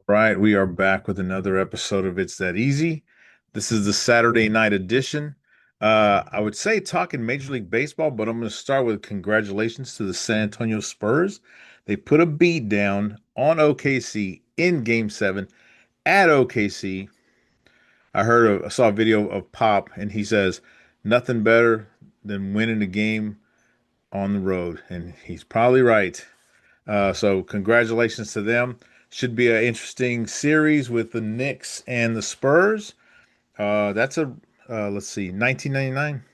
Right, we are back with another episode of It's That Easy. This is the Saturday night edition. I would say talking Major League Baseball, but I'm going to start with congratulations to the San Antonio Spurs. They put a beat down on OKC in Game 7 at OKC. I saw a video of Pop, and he says nothing better than winning a game on the road, and he's probably right. So congratulations to them. Should be an interesting series with the Knicks and the Spurs. That's a let's see, 1999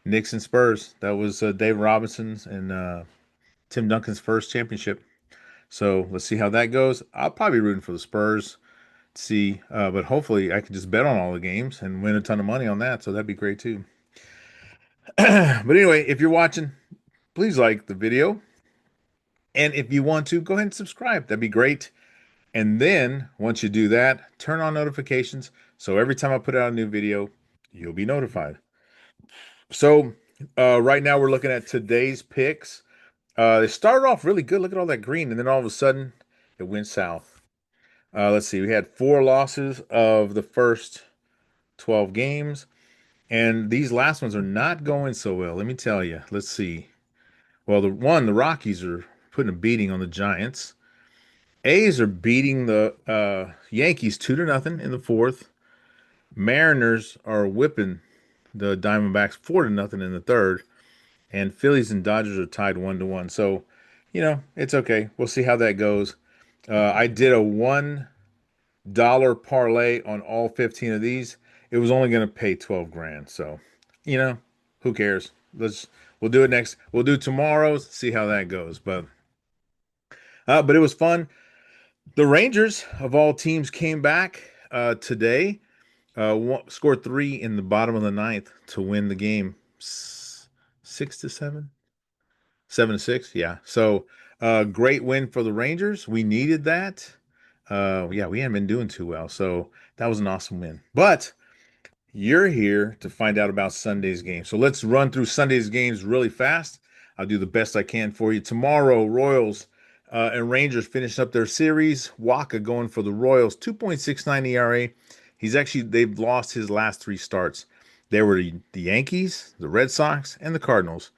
Knicks and Spurs. That was Dave Robinson's and Tim Duncan's first championship. So let's see how that goes. I'll probably be rooting for the Spurs. See, but hopefully I can just bet on all the games and win a ton of money on that. So that'd be great too. But anyway, if you're watching, please like the video. And if you want to, go ahead and subscribe. That'd be great. And then once you do that, turn on notifications. So every time I put out a new video, you'll be notified. So right now we're looking at today's picks. They started off really good. Look at all that green. And then all of a sudden it went south. Let's see. We had four losses of the first 12 games. And these last ones are not going so well. Let me tell you. Let's see. Well, the Rockies are putting a beating on the Giants. A's are beating the Yankees 2-0 in the fourth. Mariners are whipping the Diamondbacks 4-0 in the third. And Phillies and Dodgers are tied 1-1. So, it's okay. We'll see how that goes. I did a $1 parlay on all 15 of these. It was only going to pay 12 grand. So, who cares? We'll do it next. We'll do tomorrow's, see how that goes. But it was fun. The Rangers, of all teams, came back today. Scored three in the bottom of the ninth to win the game, 6-7, 7-6. Yeah. So, great win for the Rangers. We needed that. Yeah, we haven't been doing too well, so that was an awesome win. But you're here to find out about Sunday's game. So let's run through Sunday's games really fast. I'll do the best I can for you. Tomorrow, Royals and Rangers finish up their series. Waka going for the Royals, 2.69 ERA. They've lost his last three starts. They were the Yankees, the Red Sox, and the Cardinals.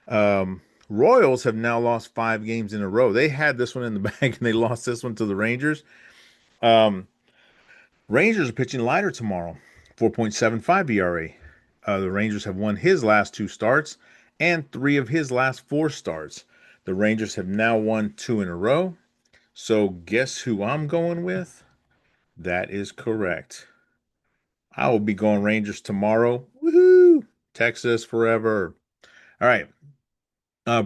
Royals have now lost 5 games in a row. They had this one in the bag and they lost this one to the Rangers. Um, Rangers are pitching lighter tomorrow, 4.75 ERA. The Rangers have won his last two starts and three of his last four starts. The Rangers have now won two in a row. So guess who I'm going with? That is correct. I will be going Rangers tomorrow. Woohoo! Texas forever. All right.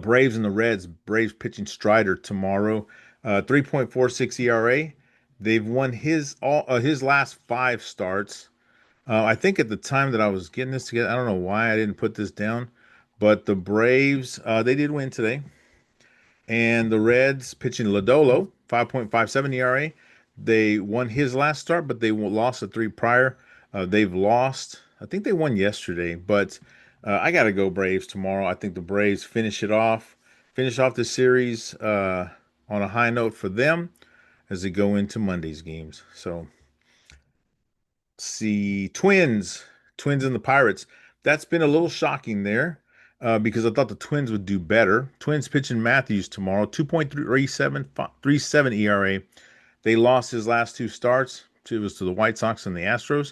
Braves and the Reds. Braves pitching Strider tomorrow. 3.46 ERA. They've won his last five starts. I think at the time that I was getting this together, I don't know why I didn't put this down, but the Braves, they did win today. And the Reds pitching Lodolo, 5.57 ERA. They won his last start, but they lost the three prior. They've lost. I think they won yesterday, but I got to go Braves tomorrow. I think the Braves finish off the series on a high note for them as they go into Monday's games. So, see, Twins and the Pirates. That's been a little shocking there because I thought the Twins would do better. Twins pitching Matthews tomorrow, 2.37 ERA. They lost his last two starts. It was to the White Sox and the Astros.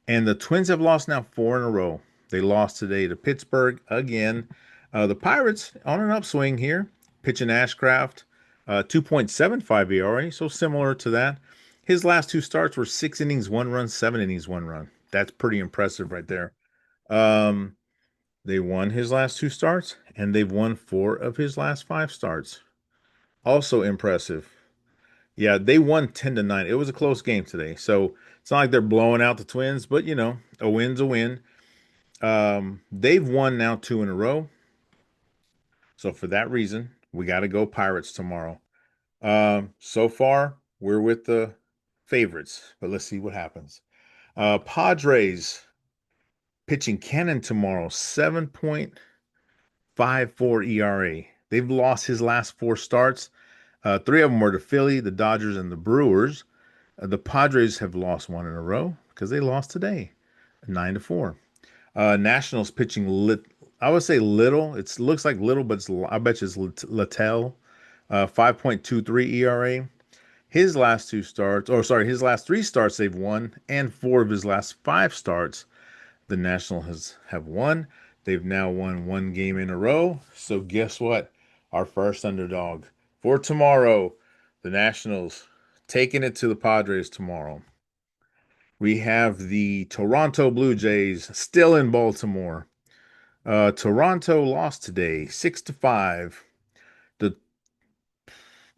And the Twins have lost now four in a row. They lost today to Pittsburgh again. The Pirates on an upswing here, pitching Ashcraft, 2.75 ERA, so similar to that. His last two starts were 6 innings, 1 run, 7 innings, 1 run. That's pretty impressive right there. Um, they won his last two starts, and they've won four of his last five starts. Also impressive. Yeah, they won 10-9. It was a close game today. So it's not like they're blowing out the Twins, but a win's a win. They've won now two in a row. So for that reason, we got to go Pirates tomorrow. So far, we're with the favorites, but let's see what happens. Padres pitching Cannon tomorrow, 7.54 ERA. They've lost his last four starts. Three of them were to Philly, the Dodgers, and the Brewers. The Padres have lost one in a row because they lost today, 9-4. Nationals pitching I would say little. It looks like little, but I bet you it's Littell. 5.23 ERA. His last two starts, or sorry, his last three starts they've won, and four of his last five starts the Nationals have won. They've now won one game in a row. So guess what? Our first underdog for tomorrow, the Nationals taking it to the Padres tomorrow. We have the Toronto Blue Jays still in Baltimore. Toronto lost today, 6-5. The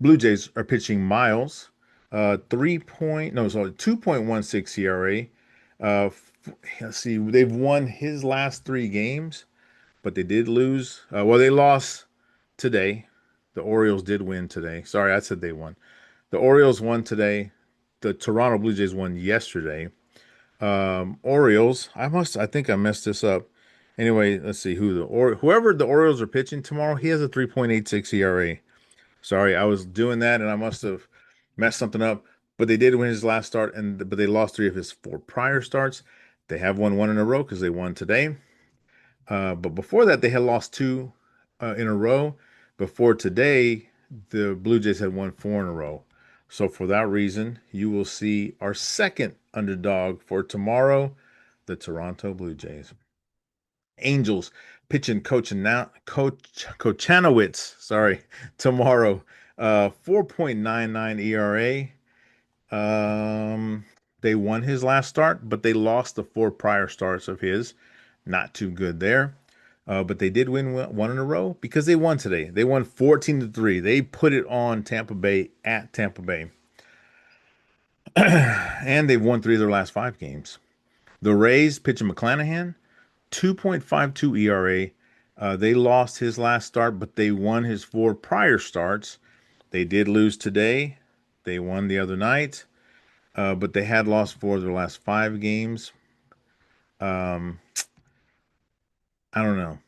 Blue Jays are pitching Miles, 2.16 ERA. Let's see, they've won his last three games, but they did lose. Well, they lost today. The Orioles did win today. Sorry, I said they won. The Orioles won today. The Toronto Blue Jays won yesterday. Orioles. I think I messed this up. Anyway, let's see whoever the Orioles are pitching tomorrow. He has a 3.86 ERA. Sorry, I was doing that and I must have messed something up. But they did win his last start, but they lost three of his four prior starts. They have won one in a row because they won today. But before that, they had lost two in a row. Before today, the Blue Jays had won four in a row. So for that reason, you will see our second underdog for tomorrow, the Toronto Blue Jays. Angels pitching Kochanowicz, sorry, tomorrow. 4.99 ERA. They won his last start, but they lost the four prior starts of his. Not too good there. But they did win one in a row because they won today. They won 14-3. They put it on Tampa Bay at Tampa Bay. And they've won three of their last five games. The Rays pitching McClanahan, 2.52 ERA. They lost his last start, but they won his four prior starts. They did lose today. They won the other night, but they had lost four of their last five games. Um, I don't know.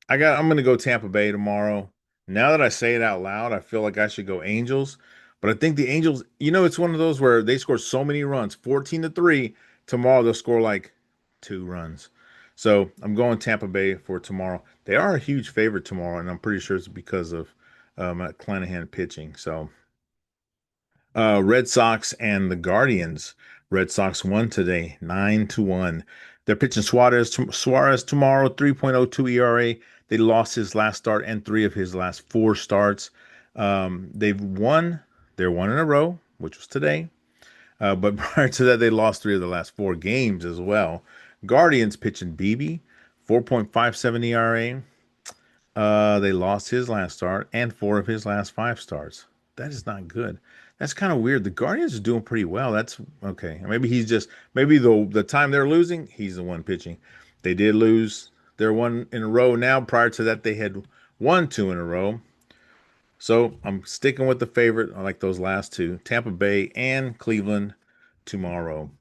I'm gonna go Tampa Bay tomorrow. Now that I say it out loud, I feel like I should go Angels. But I think the Angels, it's one of those where they score so many runs, 14-3. Tomorrow they'll score like two runs. So I'm going Tampa Bay for tomorrow. They are a huge favorite tomorrow, and I'm pretty sure it's because of Clanahan pitching. So Red Sox and the Guardians. Red Sox won today, 9-1. They're pitching Suarez tomorrow, 3.02 ERA. They lost his last start and three of his last four starts. They've won. They're one in a row, which was today. But prior to that, they lost three of the last four games as well. Guardians pitching BB, 4.57 ERA. They lost his last start and four of his last five starts. That is not good. That's kind of weird. The Guardians are doing pretty well. That's okay. Maybe the time they're losing, he's the one pitching. They did lose their one in a row now. Prior to that, they had won two in a row. So I'm sticking with the favorite. I like those last two, Tampa Bay and Cleveland tomorrow.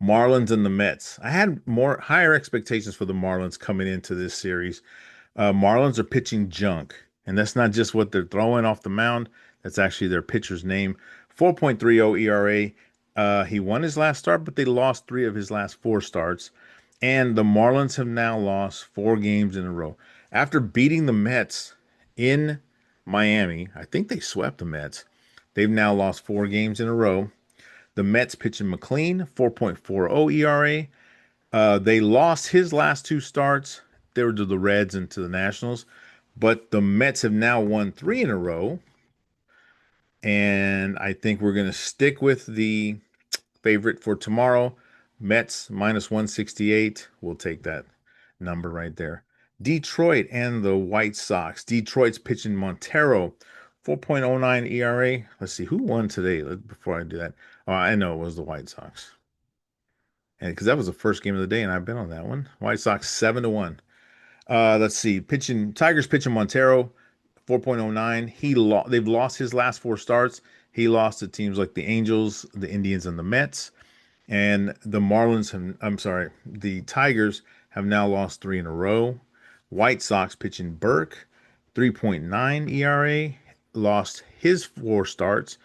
Marlins and the Mets. I had higher expectations for the Marlins coming into this series. Marlins are pitching junk, and that's not just what they're throwing off the mound. That's actually their pitcher's name. 4.30 ERA. He won his last start, but they lost three of his last four starts. And the Marlins have now lost four games in a row. After beating the Mets in Miami, I think they swept the Mets. They've now lost four games in a row. The Mets pitching McLean, 4.40 ERA. They lost his last two starts. They were to the Reds and to the Nationals. But the Mets have now won three in a row. And I think we're going to stick with the favorite for tomorrow. Mets minus 168. We'll take that number right there. Detroit and the White Sox. Detroit's pitching Montero, 4.09 ERA. Let's see, who won today? Before I do that. Oh, I know it was the White Sox. And because that was the first game of the day, and I've been on that one. White Sox 7-1. Let's see. Tigers pitching Montero, 4.09. They've lost his last four starts. He lost to teams like the Angels, the Indians, and the Mets. And the Tigers have now lost three in a row. White Sox pitching Burke, 3.9 ERA, lost his four starts.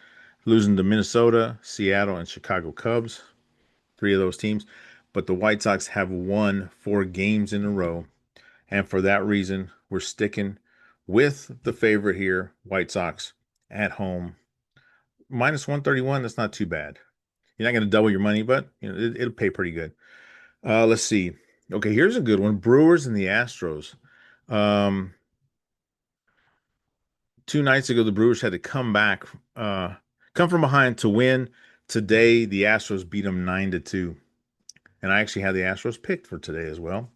losing to Minnesota, Seattle, and Chicago Cubs, three of those teams. But the White Sox have won 4 games in a row. And for that reason, we're sticking with the favorite here, White Sox at home. Minus 131, that's not too bad. You're not going to double your money, but it'll pay pretty good. Let's see. Okay, here's a good one. Brewers and the Astros. Um, 2 nights ago, the Brewers had to come from behind to win. Today, the Astros beat them 9-2. And I actually had the Astros picked for today as well.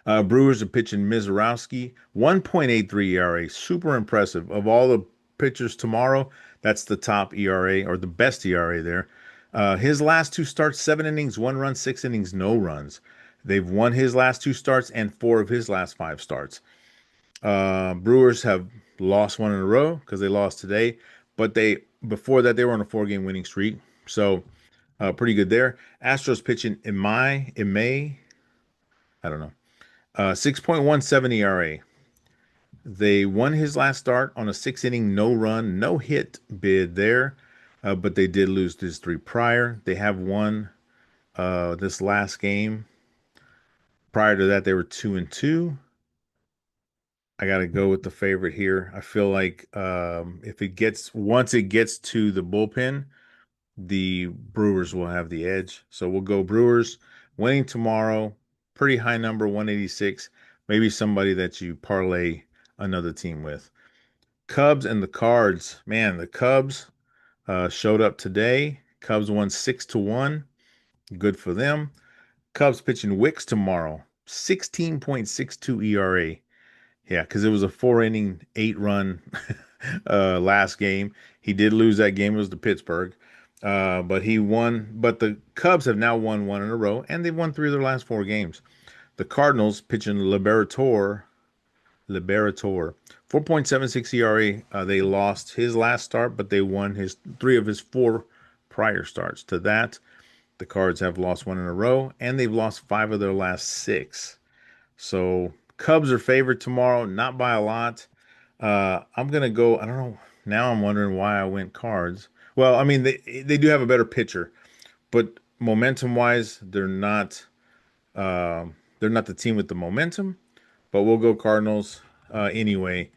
Brewers are pitching Mizorowski, 1.83 ERA, super impressive. Of all the pitchers tomorrow, that's the top ERA or the best ERA there. His last 2 starts, 7 innings, 1 run, 6 innings, no runs. They've won his last 2 starts and 4 of his last 5 starts. Brewers have lost one in a row because they lost today, but they before that they were on a 4 game winning streak, so pretty good there. Astros pitching Imai, I don't know, 6.17 ERA. They won his last start on a 6 inning, no run, no hit bid there, but they did lose his 3 prior. They have won this last game. Prior to that, they were 2-2. I got to go with the favorite here. I feel like if it gets once it gets to the bullpen, the Brewers will have the edge. So we'll go Brewers winning tomorrow. Pretty high number, 186. Maybe somebody that you parlay another team with. Cubs and the Cards. Man, the Cubs showed up today. Cubs won 6-1. Good for them. Cubs pitching Wicks tomorrow. 16.62 ERA. Yeah, because it was a 4 inning, 8 run last game. He did lose that game. It was to Pittsburgh. But he won. But the Cubs have now won one in a row, and they've won 3 of their last 4 games. The Cardinals pitching Liberator, 4.76 ERA. They lost his last start, but they won his 3 of his 4 prior starts. To that, the Cards have lost one in a row, and they've lost 5 of their last 6. So Cubs are favored tomorrow, not by a lot. I'm gonna go. I don't know. Now I'm wondering why I went Cards. Well, I mean they do have a better pitcher, but momentum wise, they're not the team with the momentum. But we'll go Cardinals anyway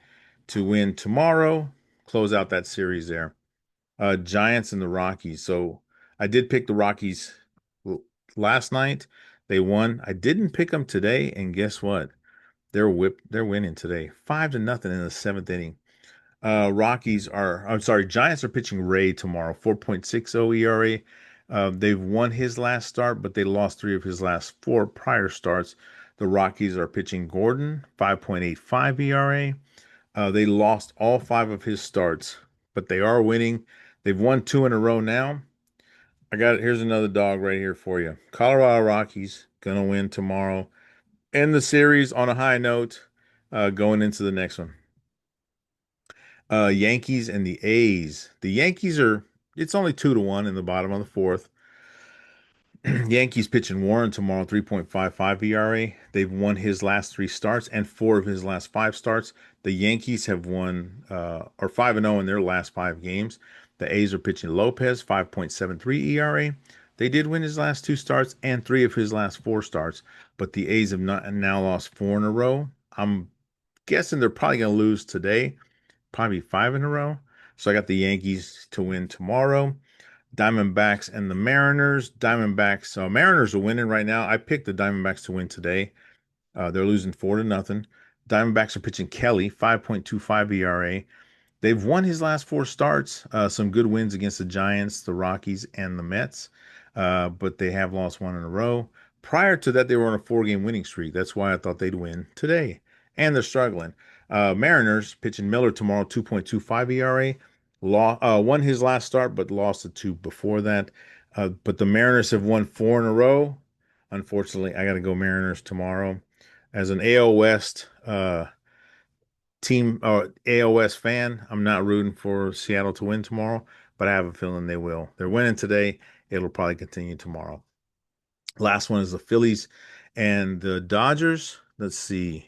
to win tomorrow. Close out that series there. Giants and the Rockies. So I did pick the Rockies last night. They won. I didn't pick them today, and guess what? They're winning today, 5-0 in the 7th inning. Giants are pitching Ray tomorrow, 4.60 ERA. They've won his last start, but they lost 3 of his last 4 prior starts. The Rockies are pitching Gordon, 5.85 ERA. They lost all 5 of his starts, but they are winning. They've won 2 in a row now. I got it. Here's another dog right here for you. Colorado Rockies gonna win tomorrow. End the series on a high note, going into the next one. Yankees and the A's. The Yankees it's only 2-1 in the bottom of the fourth. Yankees pitching Warren tomorrow, 3.55 ERA. They've won his last 3 starts and 4 of his last 5 starts. The Yankees have won, or 5-0 in their last 5 games. The A's are pitching Lopez, 5.73 ERA. They did win his last 2 starts and 3 of his last 4 starts, but the A's have not now lost 4 in a row. I'm guessing they're probably going to lose today, probably 5 in a row. So I got the Yankees to win tomorrow. Diamondbacks and the Mariners. Mariners are winning right now. I picked the Diamondbacks to win today. They're losing 4-0. Diamondbacks are pitching Kelly, 5.25 ERA. They've won his last 4 starts. Some good wins against the Giants, the Rockies, and the Mets. But they have lost 1 in a row. Prior to that, they were on a 4 game winning streak. That's why I thought they'd win today. And they're struggling. Mariners pitching Miller tomorrow, 2.25 ERA. Won his last start, but lost the 2 before that. But the Mariners have won 4 in a row. Unfortunately, I got to go Mariners tomorrow. As an AL West AL West fan, I'm not rooting for Seattle to win tomorrow, but I have a feeling they will. They're winning today. It'll probably continue tomorrow. Last one is the Phillies and the Dodgers. Let's see.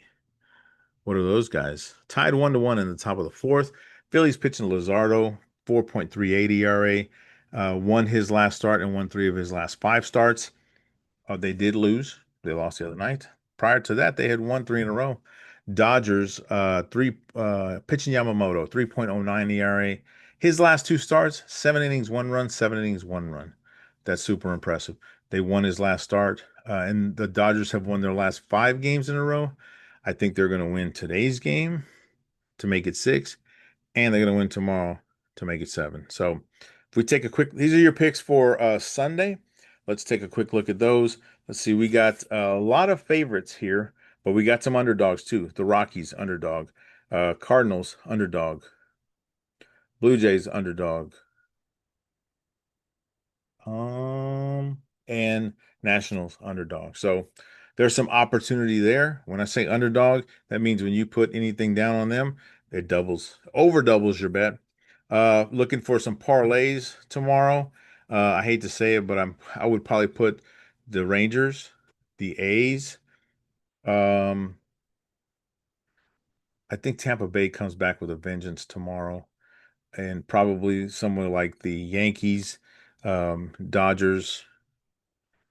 What are those guys? Tied 1-1 in the top of the fourth. Phillies pitching Luzardo, 4.38 ERA. Won his last start and won three of his last five starts. They did lose. They lost the other night. Prior to that, they had won three in a row. Dodgers, pitching Yamamoto, 3.09 ERA. His last two starts, 7 innings, 1 run, 7 innings, 1 run. That's super impressive. They won his last start, and the Dodgers have won their last five games in a row. I think they're going to win today's game to make it six, and they're going to win tomorrow to make it seven. So if we take a quick, these are your picks for Sunday. Let's take a quick look at those. Let's see, we got a lot of favorites here, but we got some underdogs too. The Rockies underdog, Cardinals underdog, Blue Jays underdog, and Nationals underdog. So there's some opportunity there. When I say underdog, that means when you put anything down on them, it doubles, over doubles your bet. Looking for some parlays tomorrow. I hate to say it, but I would probably put the Rangers, the A's. Um, I think Tampa Bay comes back with a vengeance tomorrow, and probably somewhere like the Yankees, Dodgers.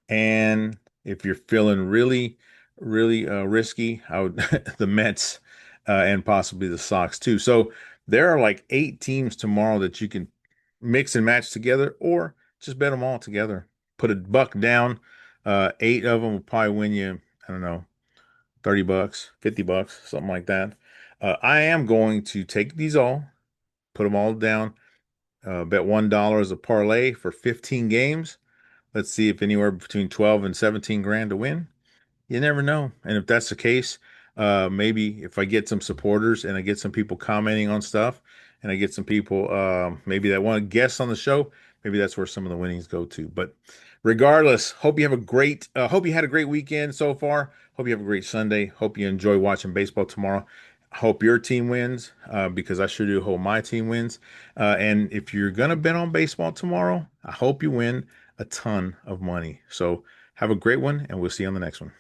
And if you're feeling really, really risky, I would the Mets and possibly the Sox too. So there are like eight teams tomorrow that you can mix and match together, or just bet them all together. Put a buck down. Eight of them will probably win you, I don't know, $30, $50, something like that. I am going to take these all, put them all down, bet $1 as a parlay for 15 games. Let's see if anywhere between 12 and 17 grand to win. You never know. And if that's the case, maybe if I get some supporters and I get some people commenting on stuff and I get some people maybe that want to guest on the show, maybe that's where some of the winnings go to. But regardless, hope you had a great weekend so far. Hope you have a great Sunday. Hope you enjoy watching baseball tomorrow. Hope your team wins because I sure do hope my team wins. And if you're going to bet on baseball tomorrow, I hope you win a ton of money. So have a great one, and we'll see you on the next one.